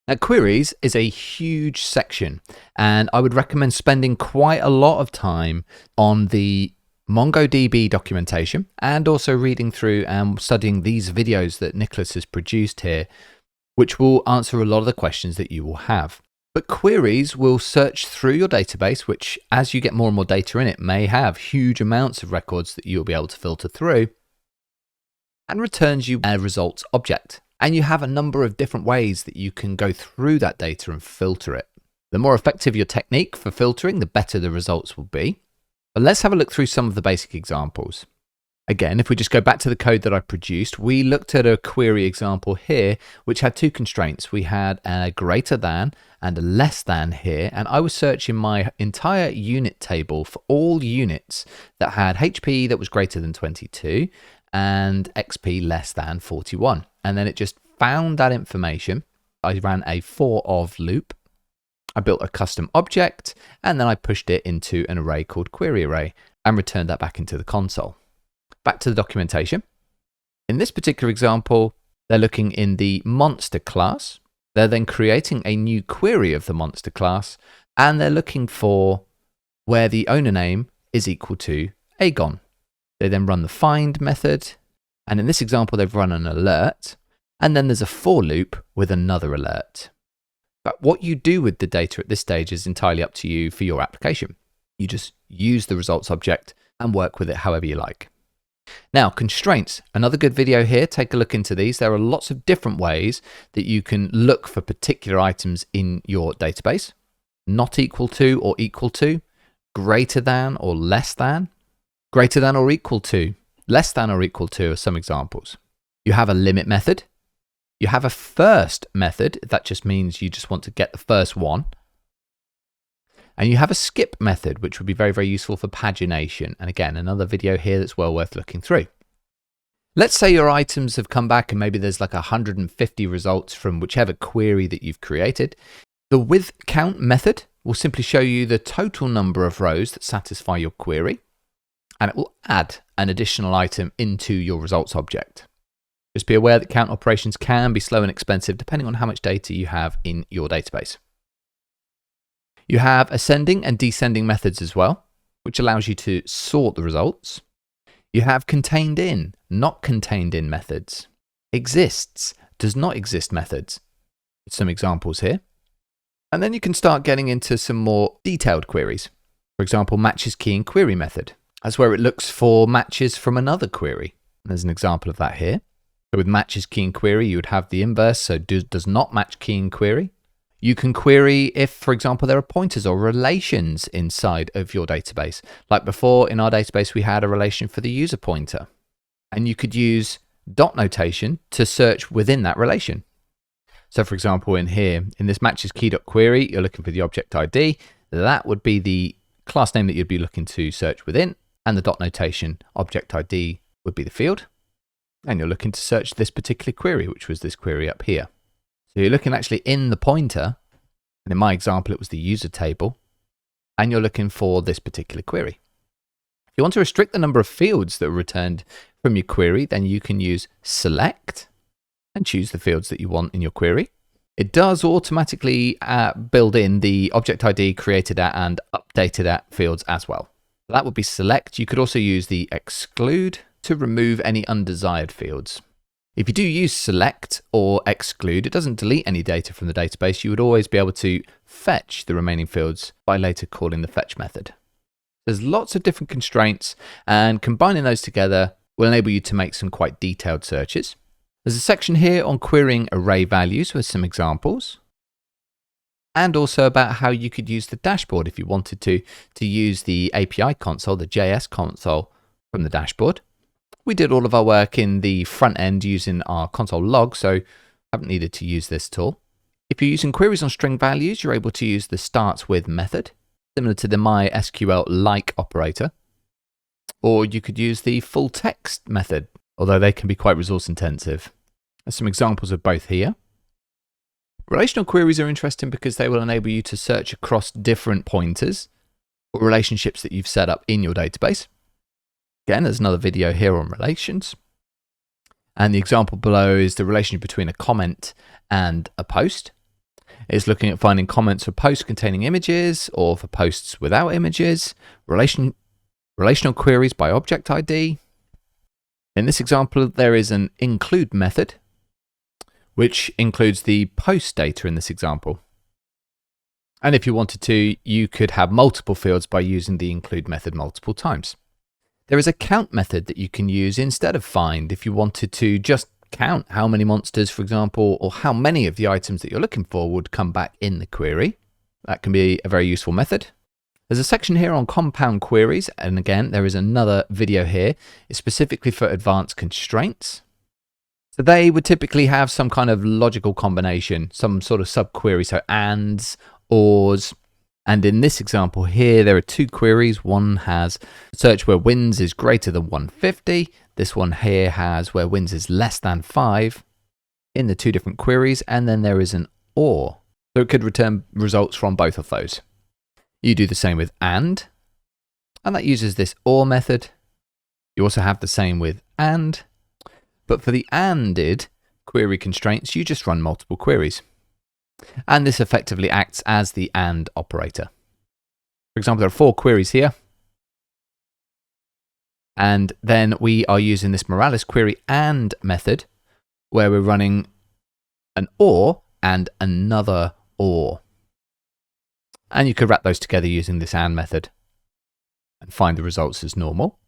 Now, queries is a huge section, and I would recommend spending quite a lot of time on the MongoDB documentation and also reading through and studying these videos that Nicholas has produced here, which will answer a lot of the questions that you will have. But queries will search through your database, which as you get more and more data in it, may have huge amounts of records that you'll be able to filter through, and returns you a results object. And you have a number of different ways that you can go through that data and filter it. The more effective your technique for filtering, the better the results will be. But let's have a look through some of the basic examples. Again, if we just go back to the code that I produced, we looked at a query example here, which had two constraints. We had a greater than and a less than here, and I was searching my entire unit table for all units that had HP that was greater than 22 and XP less than 41. And then it just found that information. I ran a for of loop. I built a custom object, and then I pushed it into an array called query array and returned that back into the console. Back to the documentation. In this particular example, they're looking in the monster class. They're then creating a new query of the monster class, and they're looking for where the owner name is equal to Aegon. They then run the find method, and in this example, they've run an alert, and then there's a for loop with another alert. But what you do with the data at this stage is entirely up to you for your application. You just use the results object and work with it however you like. Now, constraints, another good video here. Take a look into these. There are lots of different ways that you can look for particular items in your database. Not equal to or equal to, greater than or less than, greater than or equal to, less than or equal to are some examples. You have a limit method. You have a first method. That just means you just want to get the first one. And you have a skip method, which would be very, very useful for pagination. And again, another video here that's well worth looking through. Let's say your items have come back and maybe there's like 150 results from whichever query that you've created. The with count method will simply show you the total number of rows that satisfy your query, and it will add an additional item into your results object. Just be aware that count operations can be slow and expensive depending on how much data you have in your database. You have ascending and descending methods as well, which allows you to sort the results. You have contained in, not contained in methods. Exists, does not exist methods. Some examples here. And then you can start getting into some more detailed queries. For example, matches key and query method. That's where it looks for matches from another query. There's an example of that here. So with matches key and query, you would have the inverse, so does not match key and query. You can query if, for example, there are pointers or relations inside of your database. Like before, in our database, we had a relation for the user pointer. And you could use dot notation to search within that relation. So for example, in here, in this matches key.query, you're looking for the object ID. That would be the class name that you'd be looking to search within. And the dot notation object ID would be the field. And you're looking to search this particular query, which was this query up here. So you're looking actually in the pointer, and in my example, it was the user table, and you're looking for this particular query. If you want to restrict the number of fields that are returned from your query, then you can use select and choose the fields that you want in your query. It does automatically build in the object ID created at and updated at fields as well. That would be select. You could also use the exclude to remove any undesired fields. If you do use select or exclude, it doesn't delete any data from the database. You would always be able to fetch the remaining fields by later calling the fetch method. There's lots of different constraints, and combining those together will enable you to make some quite detailed searches. There's a section here on querying array values with some examples, and also about how you could use the dashboard if you wanted to use the API console, the JS console from the dashboard. We did all of our work in the front end using our console log, so haven't needed to use this tool. If you're using queries on string values, you're able to use the starts with method, similar to the MySQL like operator. Or you could use the full text method, although they can be quite resource intensive. There's some examples of both here. Relational queries are interesting because they will enable you to search across different pointers or relationships that you've set up in your database. Again, there's another video here on relations. And the example below is the relationship between a comment and a post. It's looking at finding comments for posts containing images or for posts without images, relational queries by object ID. In this example, there is an include method, which includes the post data in this example. And if you wanted to, you could have multiple fields by using the include method multiple times. There is a count method that you can use instead of find if you wanted to just count how many monsters, for example, or how many of the items that you're looking for would come back in the query. That can be a very useful method. There's a section here on compound queries, and again, there is another video here. It's specifically for advanced constraints. So they would typically have some kind of logical combination, some sort of subquery, so ands, ors. And in this example here, there are two queries. One has search where wins is greater than 150. This one here has where wins is less than 5 in the two different queries. And then there is an or. So it could return results from both of those. You do the same with and that uses this or method. You also have the same with and. But for the anded query constraints, you just run multiple queries. And this effectively acts as the AND operator. For example, there are 4 queries here. And then we are using this Moralis query AND method, where we're running an OR and another OR. And you could wrap those together using this AND method and find the results as normal.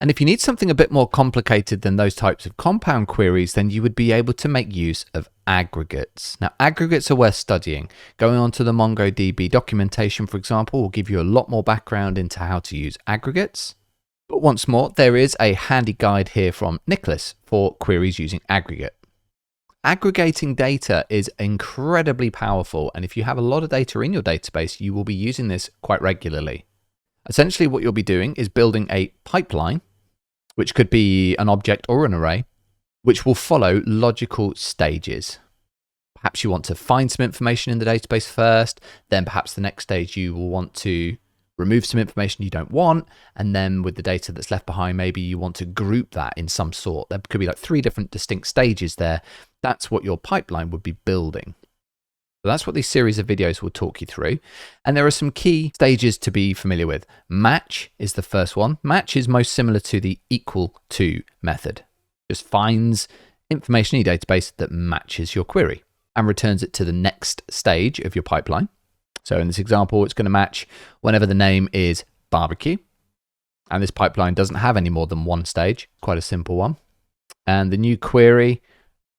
And if you need something a bit more complicated than those types of compound queries, then you would be able to make use of aggregates. Now, aggregates are worth studying. Going on to the MongoDB documentation, for example, will give you a lot more background into how to use aggregates. But once more, there is a handy guide here from Nicholas for queries using aggregate. Aggregating data is incredibly powerful, and if you have a lot of data in your database, you will be using this quite regularly. Essentially, what you'll be doing is building a pipeline, which could be an object or an array, which will follow logical stages. Perhaps you want to find some information in the database first, then perhaps the next stage you will want to remove some information you don't want, and then with the data that's left behind, maybe you want to group that in some sort. There could be like 3 different distinct stages there. That's what your pipeline would be building. So that's what this series of videos will talk you through. And there are some key stages to be familiar with. Match is the first one. Match is most similar to the equal to method. Just finds information in your database that matches your query and returns it to the next stage of your pipeline. So in this example, it's going to match whenever the name is barbecue. And this pipeline doesn't have any more than one stage, quite a simple one. And the new query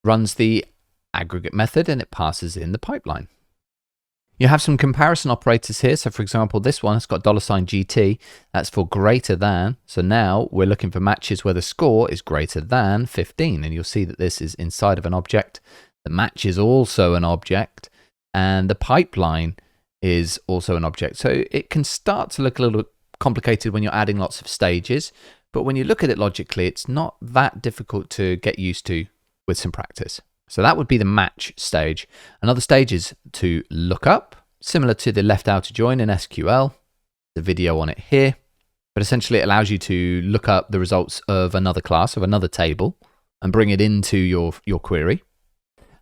runs the aggregate method and it passes in the pipeline. You have some comparison operators here. So for example, this one has got $GT. That's for greater than. So now we're looking for matches where the score is greater than 15. And you'll see that this is inside of an object. The match is also an object. And the pipeline is also an object. So it can start to look a little complicated when you're adding lots of stages. But when you look at it logically, it's not that difficult to get used to with some practice. So that would be the match stage. Another stage is to look up, similar to the left outer join in SQL. The video on it here. But essentially it allows you to look up the results of another class, of another table, and bring it into your query.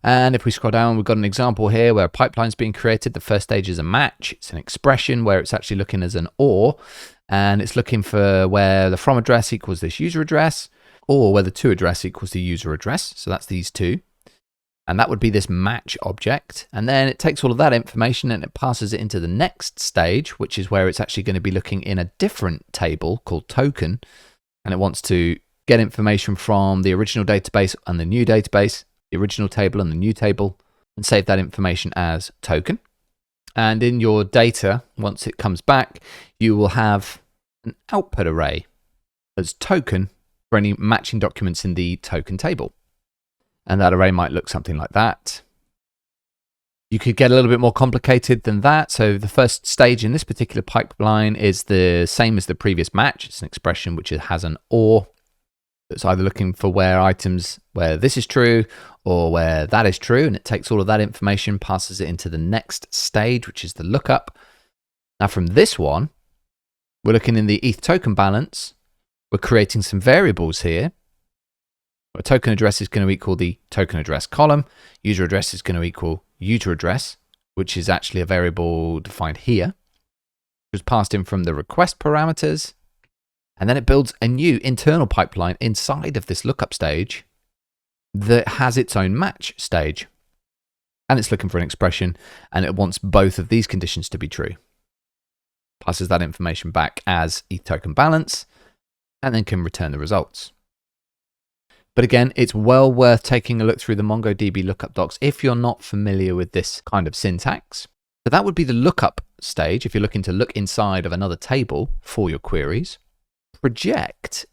And if we scroll down, we've got an example here where a pipeline's being created. The first stage is a match. It's an expression where it's actually looking as an OR. And it's looking for where the from address equals this user address, or where the to address equals the user address. So that's these two. And that would be this match object. And then it takes all of that information and it passes it into the next stage, which is where it's actually going to be looking in a different table called token. And it wants to get information from the original database and the new database, the original table and the new table, and save that information as token. And in your data, once it comes back, you will have an output array as token for any matching documents in the token table. And that array might look something like that. You could get a little bit more complicated than that. So the first stage in this particular pipeline is the same as the previous match. It's an expression which has an OR. It's either looking for where this is true or where that is true. And it takes all of that information, passes it into the next stage, which is the lookup. Now from this one, we're looking in the ETH token balance. We're creating some variables here. A token address is going to equal the token address column. User address is going to equal user address which is actually a variable defined here, which was passed in from the request parameters. And then it builds a new internal pipeline inside of this lookup stage that has its own match stage. And it's looking for an expression, and it wants both of these conditions to be true. Passes that information back as ETH token balance, and then can return the results. But again, it's well worth taking a look through the MongoDB lookup docs if you're not familiar with this kind of syntax. So that would be the lookup stage if you're looking to look inside of another table for your queries. Project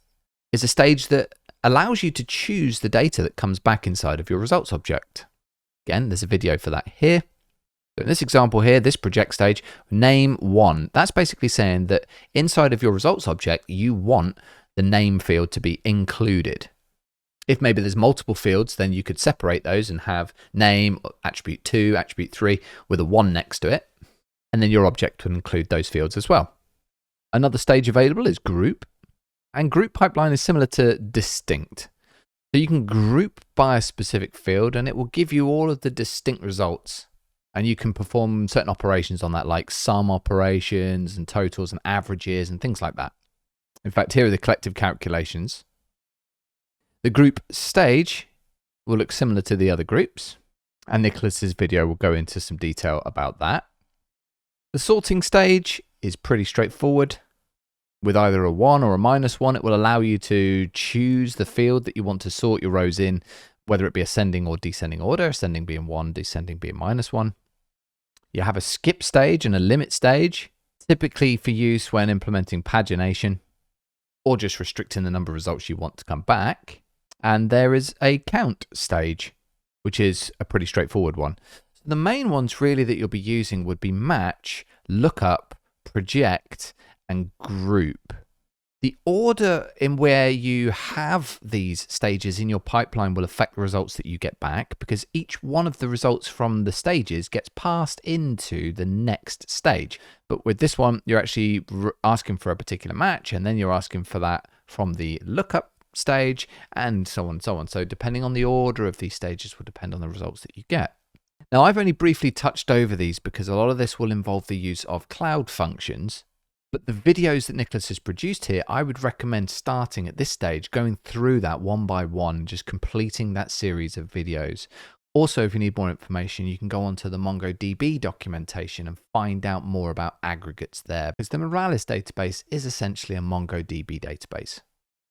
is a stage that allows you to choose the data that comes back inside of your results object. Again, there's a video for that here. So in this example here, this project stage, name one. That's basically saying that inside of your results object, you want the name field to be included. If maybe there's multiple fields, then you could separate those and have name, attribute 2, attribute 3 with a 1 next to it. And then your object would include those fields as well. Another stage available is group. And group pipeline is similar to distinct. So you can group by a specific field and it will give you all of the distinct results. And you can perform certain operations on that, like sum operations and totals and averages and things like that. In fact, here are the collective calculations. The group stage will look similar to the other groups. And Nicholas's video will go into some detail about that. The sorting stage is pretty straightforward. With either a 1 or a -1, it will allow you to choose the field that you want to sort your rows in, whether it be ascending or descending order, ascending being 1, descending being -1. You have a skip stage and a limit stage, typically for use when implementing pagination or just restricting the number of results you want to come back. And there is a count stage, which is a pretty straightforward one. So the main ones really that you'll be using would be match, lookup, project, and group. The order in where you have these stages in your pipeline will affect the results that you get back, because each one of the results from the stages gets passed into the next stage. But with this one, you're actually asking for a particular match, and then you're asking for that from the lookup stage, and so on and so on. So depending on the order of these stages will depend on the results that you get. Now, I've only briefly touched over these because a lot of this will involve the use of cloud functions. But the videos that Nicholas has produced here, I would recommend starting at this stage, going through that one by one, just completing that series of videos. Also, if you need more information, you can go onto the MongoDB documentation and find out more about aggregates there, because the Moralis database is essentially a MongoDB database.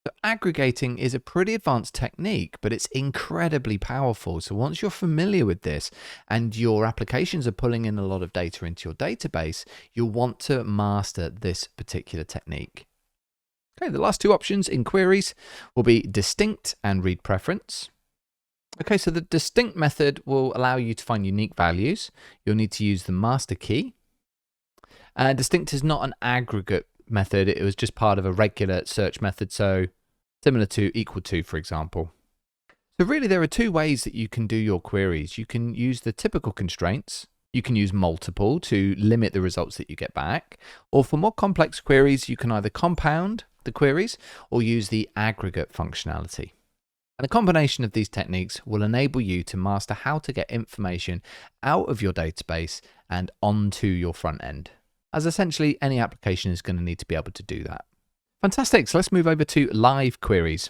So aggregating is a pretty advanced technique, but it's incredibly powerful. So once you're familiar with this and your applications are pulling in a lot of data into your database, you'll want to master this particular technique. Okay, the last two options in queries will be distinct and read preference. Okay, so the distinct method will allow you to find unique values. You'll need to use the master key. Distinct is not an aggregate method. It was just part of a regular search method, so similar to equal to, for example. So really there are two ways that you can do your queries. You can use the typical constraints. You can use multiple to limit the results that you get back. Or for more complex queries, you can either compound the queries or use the aggregate functionality. And a combination of these techniques will enable you to master how to get information out of your database and onto your front end, as essentially any application is going to need to be able to do that. Fantastic. So let's move over to live queries.